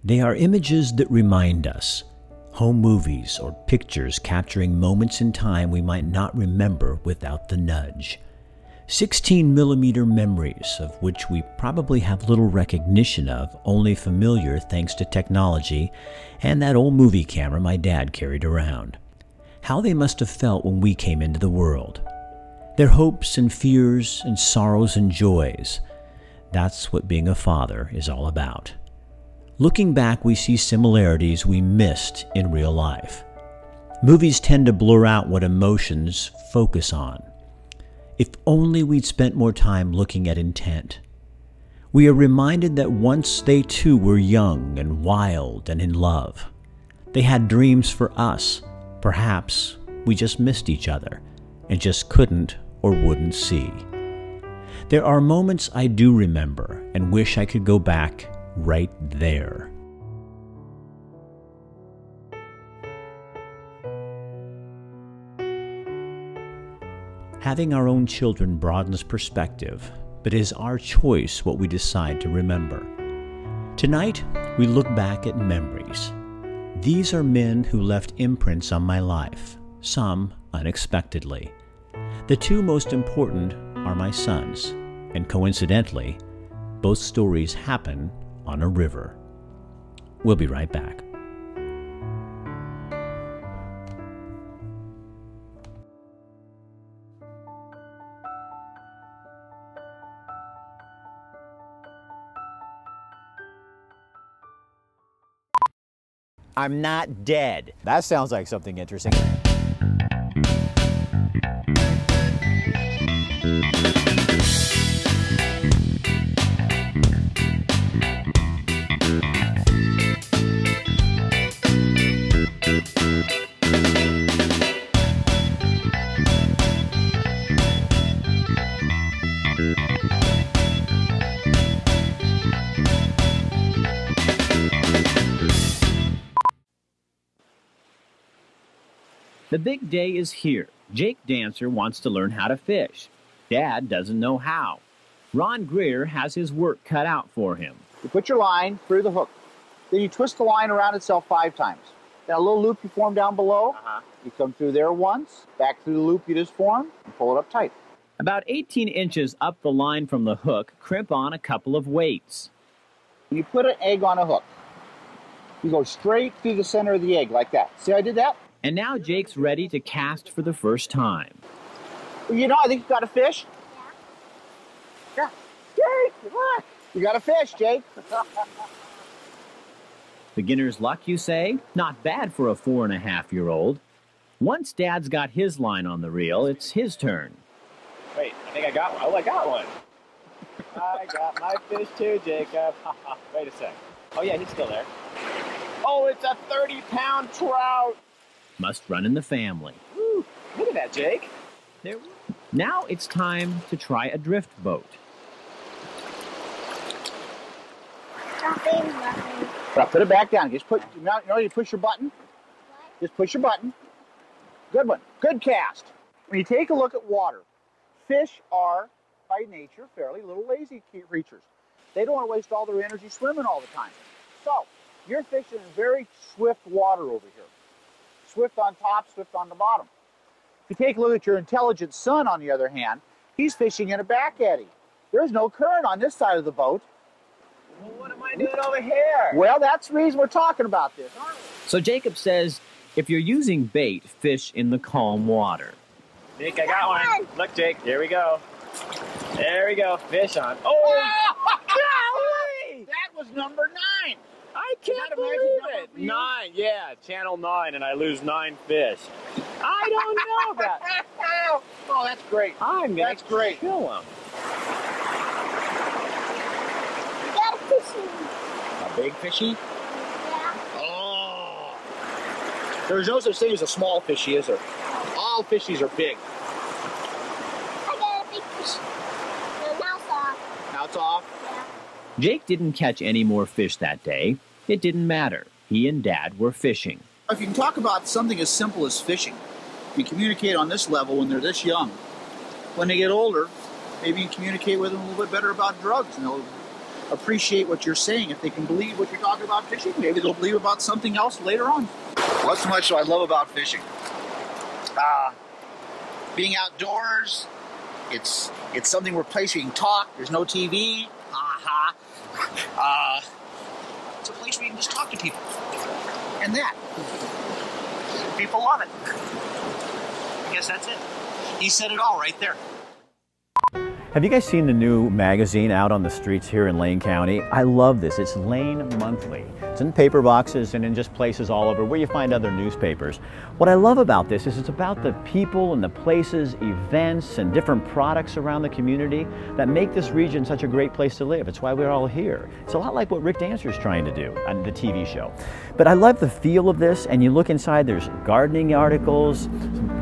They are images that remind us, home movies or pictures capturing moments in time we might not remember without the nudge. 16mm memories of which we probably have little recognition of, only familiar thanks to technology and that old movie camera my dad carried around. How they must have felt when we came into the world. Their hopes and fears and sorrows and joys. That's what being a father is all about. Looking back, we see similarities we missed in real life. Movies tend to blur out what emotions focus on. If only we'd spent more time looking at intent. We are reminded that once they too were young and wild and in love. They had dreams for us. Perhaps we just missed each other and just couldn't or wouldn't see. There are moments I do remember and wish I could go back right there. Having our own children broadens perspective, but it is our choice what we decide to remember. Tonight, we look back at memories. These are men who left imprints on my life, some unexpectedly. The two most important are my sons, and coincidentally, both stories happen on a river. We'll be right back. I'm not dead. That sounds like something interesting. The big day is here. Jake Dancer wants to learn how to fish. Dad doesn't know how. Ron Greer has his work cut out for him. You put your line through the hook. Then you twist the line around itself 5 times. Then a little loop you form down below. You come through there once, back through the loop you just formed, and pull it up tight. About 18 inches up the line from the hook, crimp on a couple of weights. When you put an egg on a hook, you go straight through the center of the egg like that. See how I did that? And now Jake's ready to cast for the first time. Well, you know, I think you got a fish. Yeah. Jake, look. You got a fish, Jake. Beginner's luck, you say? Not bad for a 4.5-year-old. Once Dad's got his line on the reel, it's his turn. Wait, I think I got one. Oh, I got one. I got my fish too, Jacob. Wait a sec. Oh, yeah, he's still there. Oh, it's a 30-pound trout. Must run in the family. Woo, look at that, Jake. Now it's time to try a drift boat. Nothing. Now put it back down. Just put, you push your button. Just push your button. Good one. Good cast. When you take a look at water, fish are, by nature, fairly little lazy creatures. They don't want to waste all their energy swimming all the time. So, you're fishing in very swift water over here. Swift on top, swift on the bottom. If you take a look at your intelligent son, on the other hand, he's fishing in a back eddy. There's no current on this side of the boat. Well, what am I doing over here? Well, that's the reason we're talking about this, aren't we? So Jacob says, if you're using bait, fish in the calm water. Jake, I got one. Look, Jake, here we go. There we go, fish on. Oh! Golly! That was number 9. I can't believe it. 9, yeah, channel 9, and I lose 9 fish. I don't know that. Oh, that's great. I'm gonna kill him. You got a fishy. A big fishy? Yeah. Oh. There's no such thing as a small fishy, is there? All fishies are big. I got a big fish. No, now it's off. Now it's off? Yeah. Jake didn't catch any more fish that day. It didn't matter. He and Dad were fishing. If you can talk about something as simple as fishing, you communicate on this level when they're this young. When they get older, maybe you communicate with them a little bit better about drugs, and they'll appreciate what you're saying. If they can believe what you're talking about fishing, maybe they'll believe about something else later on. What's so much I love about fishing? Being outdoors, it's something where place where you can talk. There's no TV. It's a place where you can just talk to people, and that people love it. I guess that's it. He said it all right there. Have you guys seen the new magazine out on the streets here in Lane County? I love this. It's Lane Monthly. It's in paper boxes and in just places all over where you find other newspapers. What I love about this is it's about the people and the places, events, and different products around the community that make this region such a great place to live. It's why we're all here. It's a lot like what Rick Dancer's trying to do on the TV show. But I love the feel of this, and you look inside, there's gardening articles,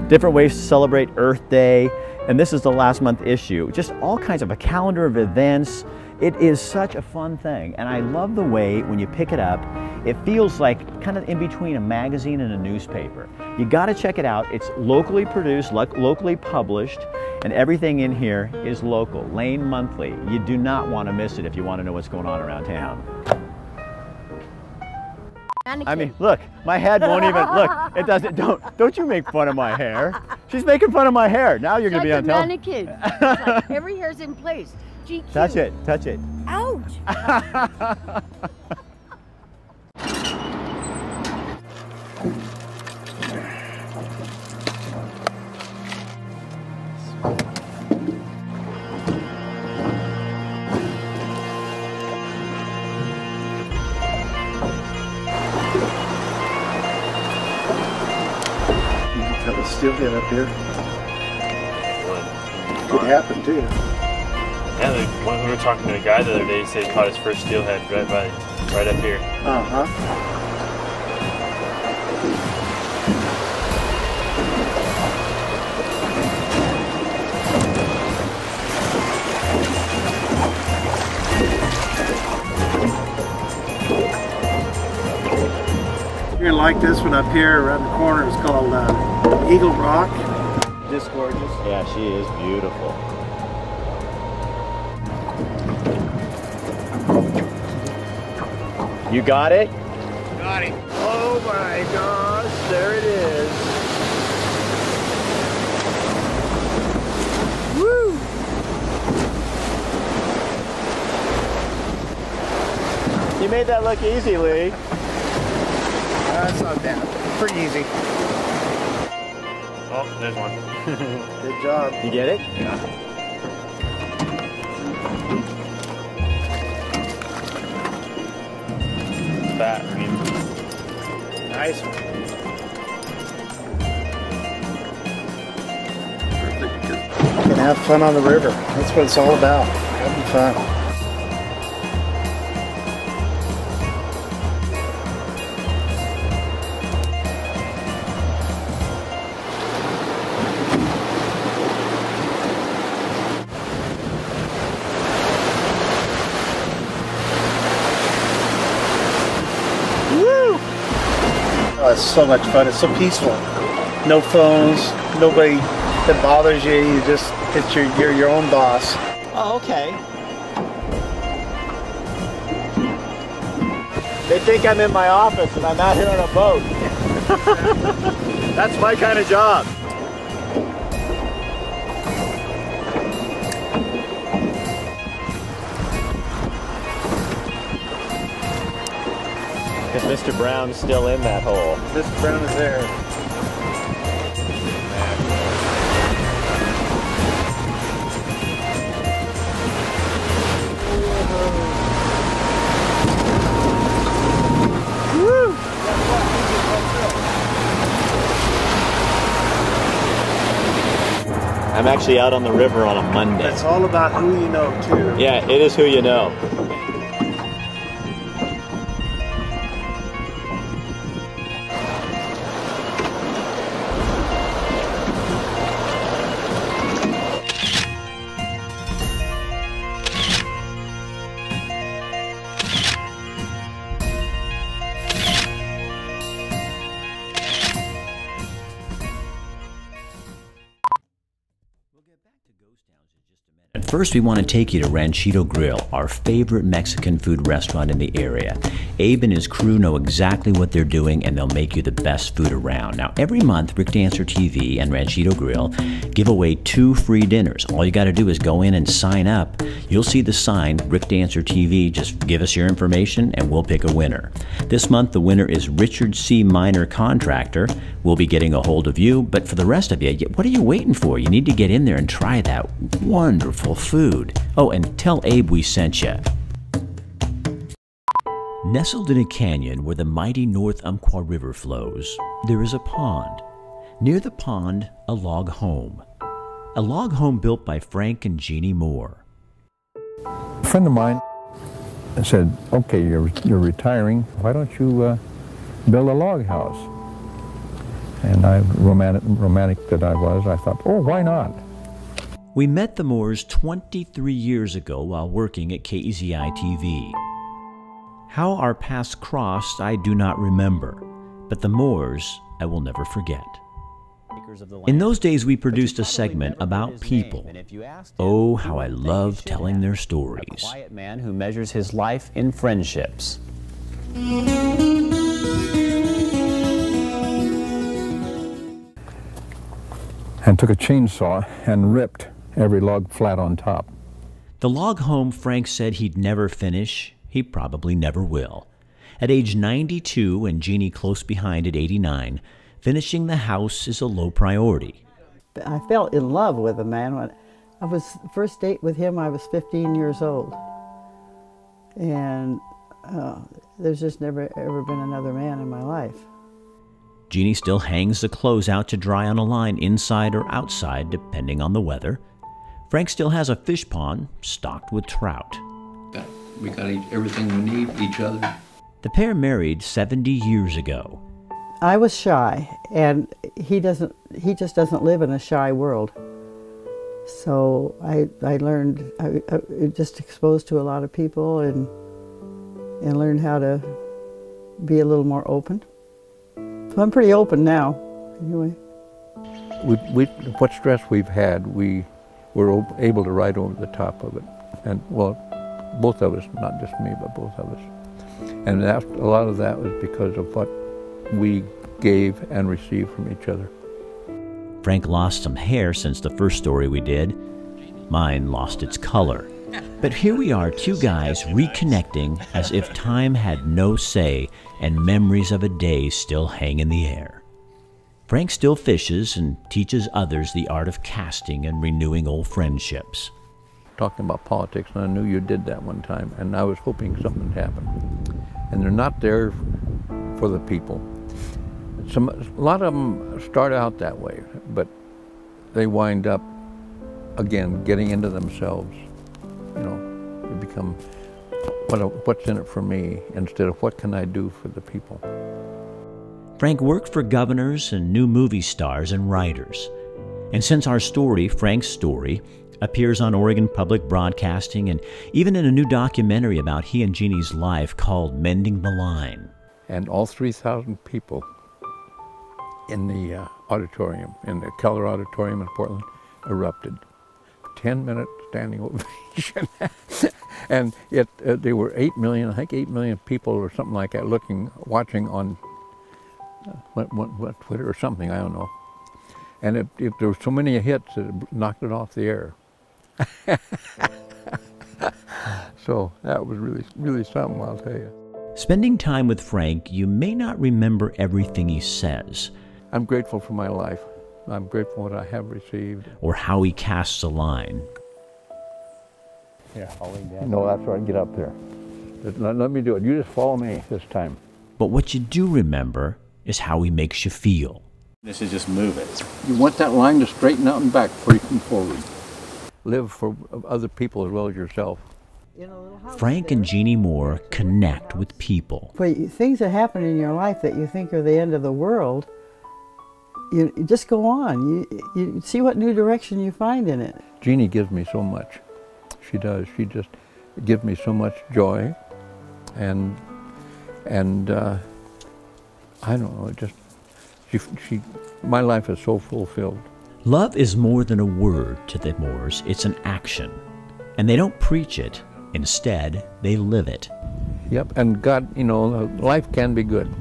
different ways to celebrate Earth Day, and this is the last month issue. Just all kinds of a calendar of events. It is such a fun thing, and I love the way when you pick it up, it feels like kind of in between a magazine and a newspaper. You got to check it out. It's locally produced, locally published, and everything in here is local. Lane Monthly. You do not want to miss it if you want to know what's going on around town. I mean, look, my head won't even, look, it doesn't, don't you make fun of my hair. She's making fun of my hair. Now you're going to be on television. It's like every hair's in place. GQ. Touch it, touch it. Ouch. Steelhead up here. Could happen too. Yeah, when we were talking to a guy the other day, he said he caught his first steelhead right up here. You're gonna like this one up here around the corner. It's called Eagle Rock. Just gorgeous. Yeah, she is beautiful. You got it? Got it. Oh my gosh, there it is. Woo! You made that look easy, Lee. That's not bad. Pretty easy. Oh, there's one. Good job. You get it? Yeah. Fat, I mean. Nice one. And have fun on the river. That's what it's all about. Having fun. Oh, it's so much fun. It's so peaceful. No phones, nobody that bothers you. You just, you're your own boss. Oh, okay. They think I'm in my office and I'm out here on a boat. That's my kind of job. Because Mr. Brown's still in that hole. Mr. Brown is there. Woo! I'm actually out on the river on a Monday. It's all about who you know, too. Yeah, it is who you know. first, we want to take you to Ranchito Grill, our favorite Mexican food restaurant in the area. Abe and his crew know exactly what they're doing, and they'll make you the best food around. Now, every month, Rick Dancer TV and Ranchito Grill give away 2 free dinners. All you got to do is go in and sign up. You'll see the sign, Rick Dancer TV. Just give us your information, and we'll pick a winner. This month, the winner is Richard C. Minor Contractor. We'll be getting a hold of you, but for the rest of you, what are you waiting for? You need to get in there and try that wonderful food. Oh, and tell Abe we sent you. Nestled in a canyon where the mighty North Umpqua River flows, there is a pond. Near the pond, a log home. A log home built by Frank and Jeannie Moore. A friend of mine said, okay, you're retiring, why don't you build a log house? And romantic that I was, I thought, oh, why not? We met the Moores 23 years ago while working at KEZI TV. How our paths crossed, I do not remember, but the Moores I will never forget. In those days, we produced a segment about people. Oh, how I love telling their stories. A quiet man who measures his life in friendships. And took a chainsaw and ripped every log flat on top. The log home Frank said he'd never finish, he probably never will. At age 92 and Jeannie close behind at 89, finishing the house is a low priority. I fell in love with a man when I was first date with him. I was 15 years old, and there's just never ever been another man in my life. Jeannie still hangs the clothes out to dry on a line inside or outside, depending on the weather. Frank still has a fish pond stocked with trout. We got everything we need, each other. The pair married 70 years ago. I was shy, and he just doesn't live in a shy world. So I learned, I just exposed to a lot of people and learned how to be a little more open. So I'm pretty open now, anyway. What stress we've had, we were able to ride over the top of it. And, well, both of us, not just me, but both of us. And a lot of that was because of what we gave and received from each other. Frank lost some hair since the first story we did. Mine lost its color. But here we are, 2 guys reconnecting as if time had no say and memories of a day still hang in the air. Frank still fishes and teaches others the art of casting and renewing old friendships. Talking about politics, and I knew you did that one time, and I was hoping something would happen. And they're not there for the people. A lot of them start out that way, but they wind up, again, getting into themselves. You know, they become, what's in it for me, instead of what can I do for the people. Frank worked for governors and new movie stars and writers. And since our story, Frank's story, appears on Oregon Public Broadcasting and even in a new documentary about he and Jeannie's life called Mending the Line. And all 3,000 people in the auditorium, in the Keller Auditorium in Portland, erupted. 10-minute standing ovation. And there were 8 million, I think 8 million people or something like that watching on what, Twitter or something, I don't know. And if there were so many hits, it knocked it off the air. So that was really, really something, I'll tell you. Spending time with Frank, you may not remember everything he says. I'm grateful for my life. I'm grateful for what I have received. Or how he casts a line. Yeah, I'll lay down. No, that's right, get up there. Let me do it. You just follow me this time. But what you do remember is how he makes you feel. This is just move it. You want that line to straighten out and back before you come forward. Live for other people as well as yourself. Frank and Jeannie Moore connect with people. But things that happen in your life that you think are the end of the world, you just go on. You see what new direction you find in it. Jeannie gives me so much. She does. She just gives me so much joy, and I don't know. It just my life is so fulfilled. Love is more than a word to the Moores. It's an action. And they don't preach it. Instead, they live it. Yep, and God, you know, life can be good.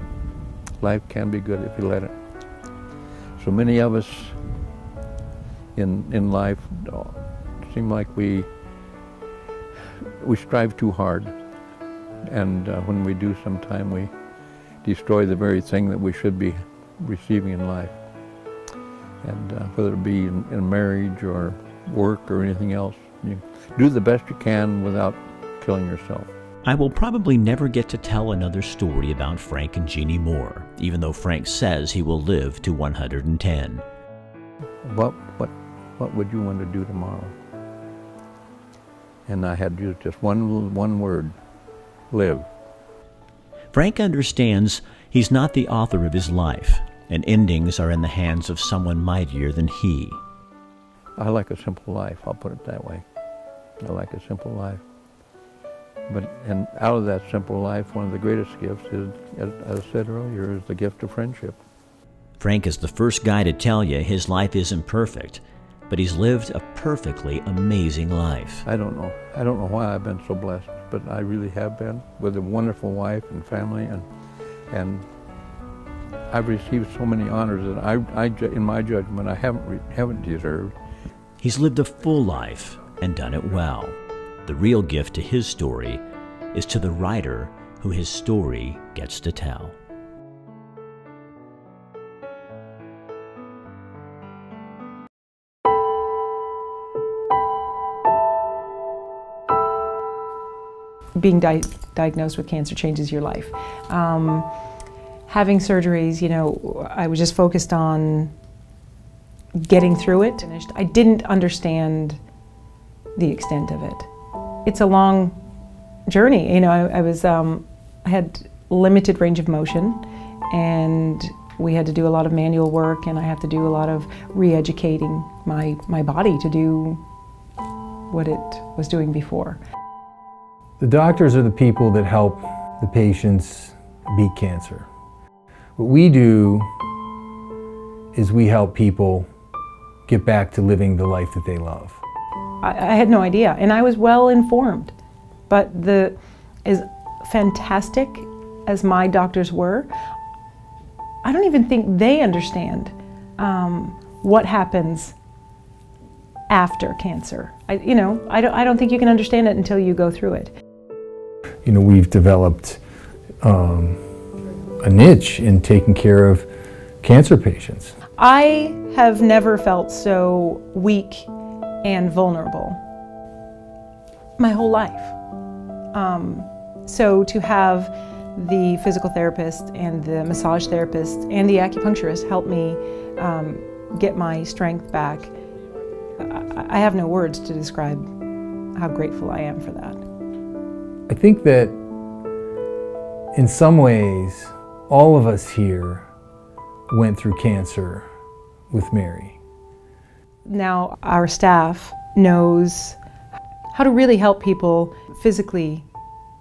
Life can be good if you let it. So many of us in life seem like we strive too hard. And when we do, sometimes we destroy the very thing that we should be receiving in life. And whether it be in marriage or work or anything else, you do the best you can without killing yourself. I will probably never get to tell another story about Frank and Jeannie Moore, even though Frank says he will live to 110. What would you want to do tomorrow? And I had used just one word: live. Frank understands he's not the author of his life, and endings are in the hands of someone mightier than he. I like a simple life, I'll put it that way. I like a simple life. And out of that simple life, one of the greatest gifts is, as I said earlier, is the gift of friendship. Frank is the first guy to tell you his life isn't perfect, but he's lived a perfectly amazing life. I don't know why I've been so blessed, but I really have been, with a wonderful wife and family, and I've received so many honors that I in my judgment, I haven't deserved. He's lived a full life and done it well. The real gift to his story is to the writer who his story gets to tell. Being diagnosed with cancer changes your life. Having surgeries, you know, I was just focused on getting through it. I didn't understand the extent of it. It's a long journey. You know, I had limited range of motion, and we had to do a lot of manual work, and I had to do a lot of re-educating my body to do what it was doing before. The doctors are the people that help the patients beat cancer. What we do is we help people get back to living the life that they love. I had no idea, and I was well informed, but as fantastic as my doctors were, I don't even think they understand what happens after cancer. I don't think you can understand it until you go through it. You know, we've developed a niche in taking care of cancer patients. I have never felt so weak and vulnerable my whole life. So to have the physical therapist and the massage therapist and the acupuncturist help me get my strength back, I have no words to describe how grateful I am for that. I think that in some ways, all of us here went through cancer with Mary. Now our staff knows how to really help people physically,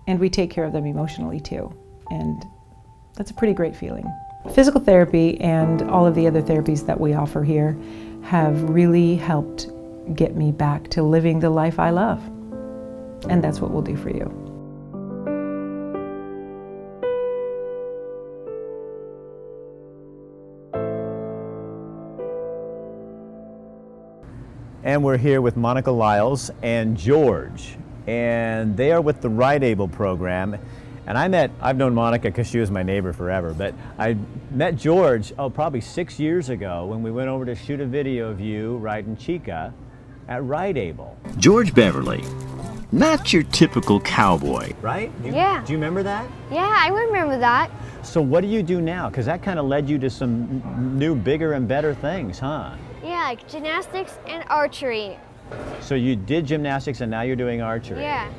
and we take care of them emotionally too. And that's a pretty great feeling. Physical therapy and all of the other therapies that we offer here have really helped get me back to living the life I love. And that's what we'll do for you. And we're here with Monica Lyles and George, and they are with the Ride Able program. And I've known Monica because she was my neighbor forever, but I met George, probably 6 years ago when we went over to shoot a video of you riding Chica at Ride Able. George Beverly, not your typical cowboy. Right? Yeah. Do you remember that? Yeah, I remember that. So what do you do now? Because that kind of led you to some new, bigger and better things, huh? Yeah, like gymnastics and archery. So you did gymnastics and now you're doing archery? Yeah.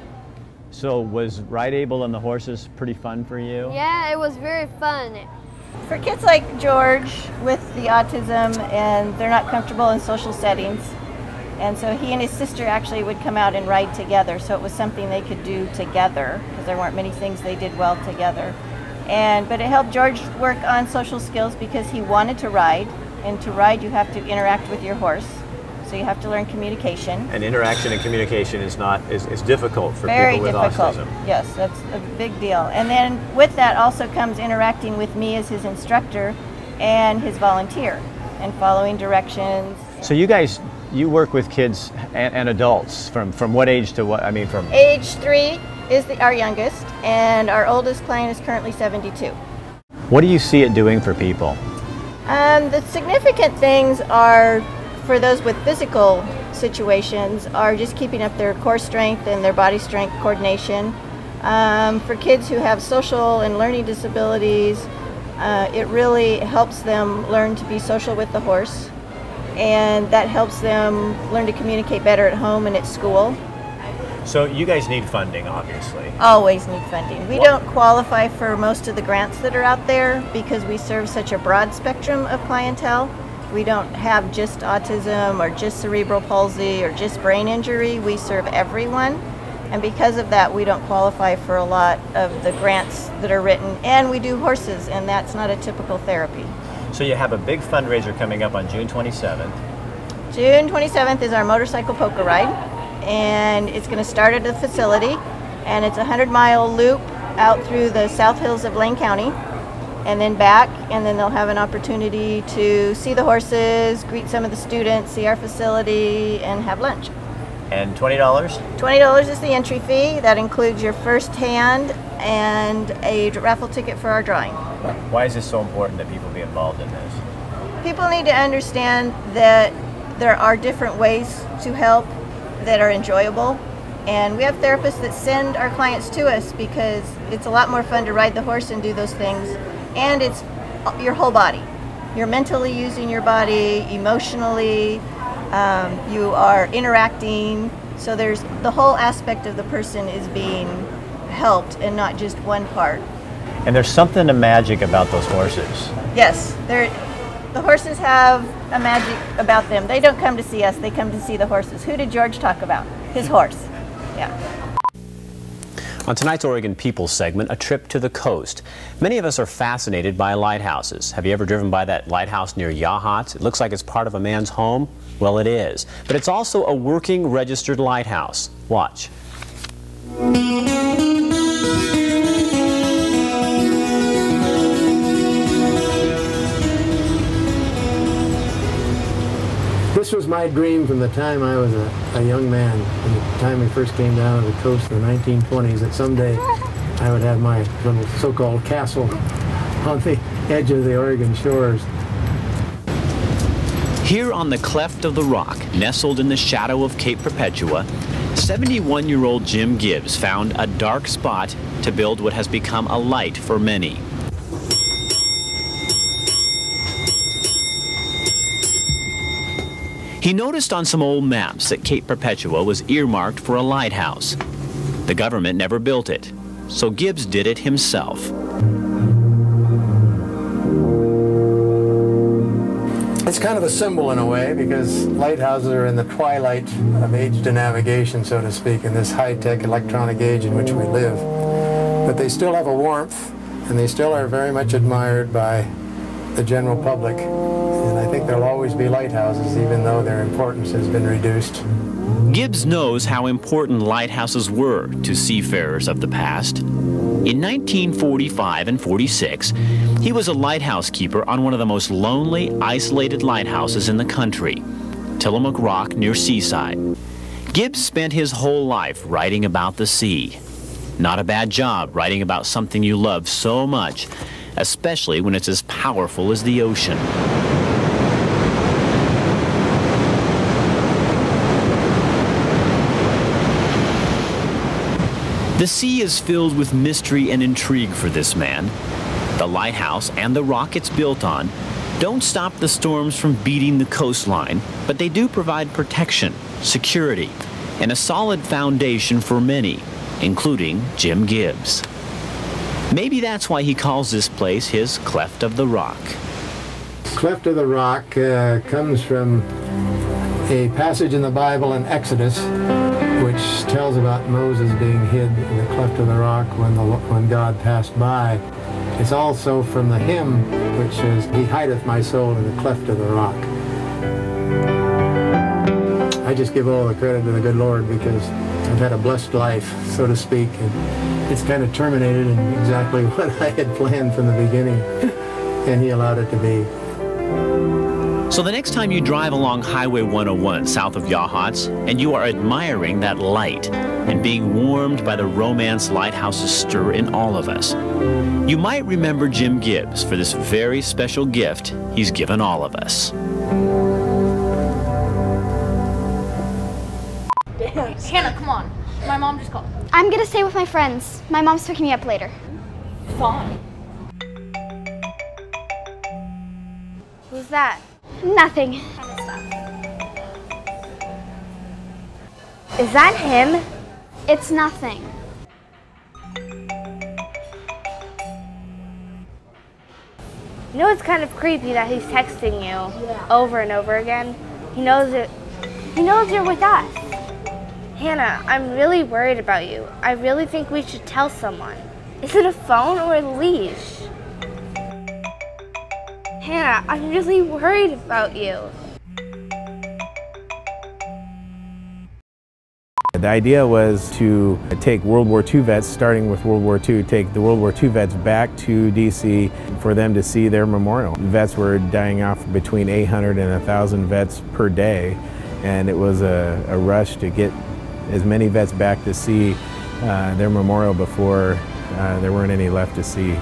So was Ride Able and the horses pretty fun for you? Yeah, it was very fun. For kids like George with the autism and they're not comfortable in social settings, and so he and his sister actually would come out and ride together, so it was something they could do together because there weren't many things they did well together. But it helped George work on social skills because he wanted to ride, and to ride you have to interact with your horse. So So you have to learn communication. And interaction and communication is difficult for Very people with difficult. autism. Yes, that's a big deal. And then with that also comes interacting with me as his instructor and his volunteer and following directions. So you work with kids and adults from what age to what? I mean, from age 3 is our youngest, and our oldest client is currently 72. What do you see it doing for people? The significant things are, for those with physical situations, are just keeping up their core strength and their body strength coordination. For kids who have social and learning disabilities, it really helps them learn to be social with the horse, and that helps them learn to communicate better at home and at school. So you guys need funding, obviously. Always need funding. We don't qualify for most of the grants that are out there because we serve such a broad spectrum of clientele. We don't have just autism or just cerebral palsy or just brain injury. We serve everyone. And because of that, we don't qualify for a lot of the grants that are written. And we do horses, and that's not a typical therapy. So you have a big fundraiser coming up on June 27th. June 27th is our motorcycle polka ride. And it's going to start at the facility, and it's a 100-mile loop out through the South Hills of Lane County and then back, and then they'll have an opportunity to see the horses, greet some of the students, see our facility, and have lunch. And $20? $20 is the entry fee. That includes your first hand and a raffle ticket for our drawing. Why is this so important that people be involved in this? People need to understand that there are different ways to help that are enjoyable, and we have therapists that send our clients to us because it's a lot more fun to ride the horse and do those things, and it's your whole body. You're mentally using your body, emotionally, you are interacting, so there's the whole aspect of the person is being helped and not just one part. And there's something magic about those horses. Yes, the horses have a magic about them. They don't come to see us, they come to see the horses. Who did George talk about? His horse. Yeah. On tonight's Oregon People segment, a trip to the coast. Many of us are fascinated by lighthouses. Have you ever driven by that lighthouse near Yachats? It looks like it's part of a man's home. Well, it is. But it's also a working, registered lighthouse. Watch. This was my dream from the time I was a young man, from the time we first came down to the coast in the 1920s, that someday I would have my little so-called castle on the edge of the Oregon shores. Here on the cleft of the rock, nestled in the shadow of Cape Perpetua, 71-year-old Jim Gibbs found a dark spot to build what has become a light for many. He noticed on some old maps that Cape Perpetua was earmarked for a lighthouse. The government never built it, so Gibbs did it himself. It's kind of a symbol in a way, because lighthouses are in the twilight of age to navigation, so to speak, in this high-tech electronic age in which we live. But they still have a warmth, and they still are very much admired by the general public. And I think there'll always be lighthouses, even though their importance has been reduced. Gibbs knows how important lighthouses were to seafarers of the past. In 1945 and 46, he was a lighthouse keeper on one of the most lonely, isolated lighthouses in the country, Tillamook Rock near Seaside. Gibbs spent his whole life writing about the sea. Not a bad job writing about something you love so much, especially when it's as powerful as the ocean. The sea is filled with mystery and intrigue for this man. The lighthouse and the rock it's built on don't stop the storms from beating the coastline, but they do provide protection, security, and a solid foundation for many, including Jim Gibbs. Maybe that's why he calls this place his Cleft of the Rock. Cleft of the Rock comes from a passage in the Bible in Exodus, which tells about Moses being hid in the cleft of the rock when God passed by. It's also from the hymn, which is, "He hideth my soul in the cleft of the rock." I just give all the credit to the good Lord because I've had a blessed life, so to speak, and it's kind of terminated in exactly what I had planned from the beginning, and He allowed it to be. So the next time you drive along Highway 101 south of Yachats and you are admiring that light and being warmed by the romance lighthouses stir in all of us, you might remember Jim Gibbs for this very special gift he's given all of us. Hannah, come on. My mom just called. I'm gonna stay with my friends. My mom's picking me up later. Fine. Who's that? Nothing. Is that him? It's nothing. You know, it's kind of creepy that he's texting you over and over again. He knows it. He knows you're with us. Hannah, I'm really worried about you. I really think we should tell someone. Is it a phone or a leash? Hannah, I'm really worried about you. The idea was to take World War II vets, starting with World War II, take the World War II vets back to DC for them to see their memorial. Vets were dying off between 800 and 1,000 vets per day, and it was a rush to get as many vets back to see their memorial before there weren't any left to see.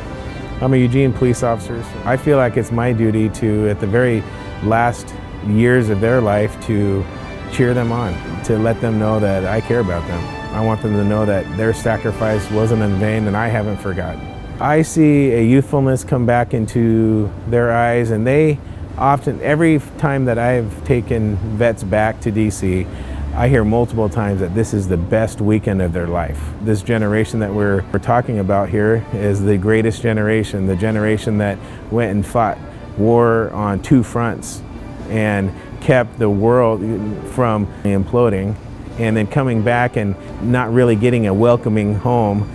I'm a Eugene police officer. I feel like it's my duty to, at the very last years of their life, to cheer them on, to let them know that I care about them. I want them to know that their sacrifice wasn't in vain and I haven't forgotten. I see a youthfulness come back into their eyes, and they often, every time that I've taken vets back to DC, I hear multiple times that this is the best weekend of their life. This generation that we're talking about here is the greatest generation, the generation that went and fought war on two fronts and kept the world from imploding, and then coming back and not really getting a welcoming home.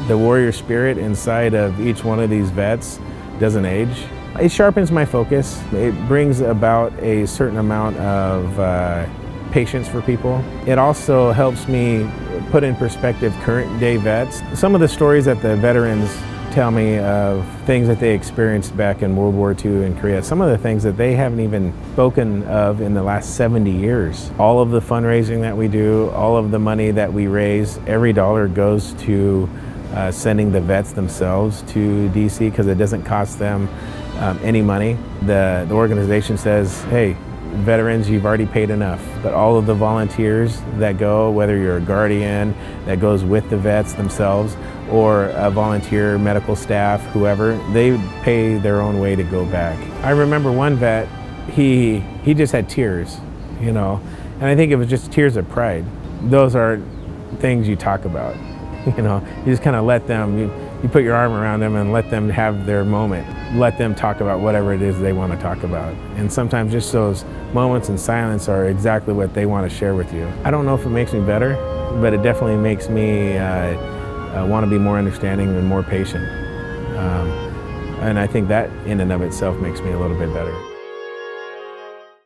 The warrior spirit inside of each one of these vets doesn't age. It sharpens my focus. It brings about a certain amount of patience for people. It also helps me put in perspective current day vets. Some of the stories that the veterans tell me of things that they experienced back in World War II in Korea, some of the things that they haven't even spoken of in the last 70 years. All of the fundraising that we do, all of the money that we raise, every dollar goes to sending the vets themselves to DC because it doesn't cost them any money. The organization says, hey, veterans, you've already paid enough. But all of the volunteers that go, whether you're a guardian that goes with the vets themselves or a volunteer, medical staff, whoever, they pay their own way to go back. I remember one vet, he just had tears, you know, and I think it was just tears of pride. Those are things you talk about, you know, you just kind of let them, you put your arm around them and let them have their moment. Let them talk about whatever it is they want to talk about. And sometimes just those moments in silence are exactly what they want to share with you. I don't know if it makes me better, but it definitely makes me want to be more understanding and more patient. And I think that in and of itself makes me a little bit better.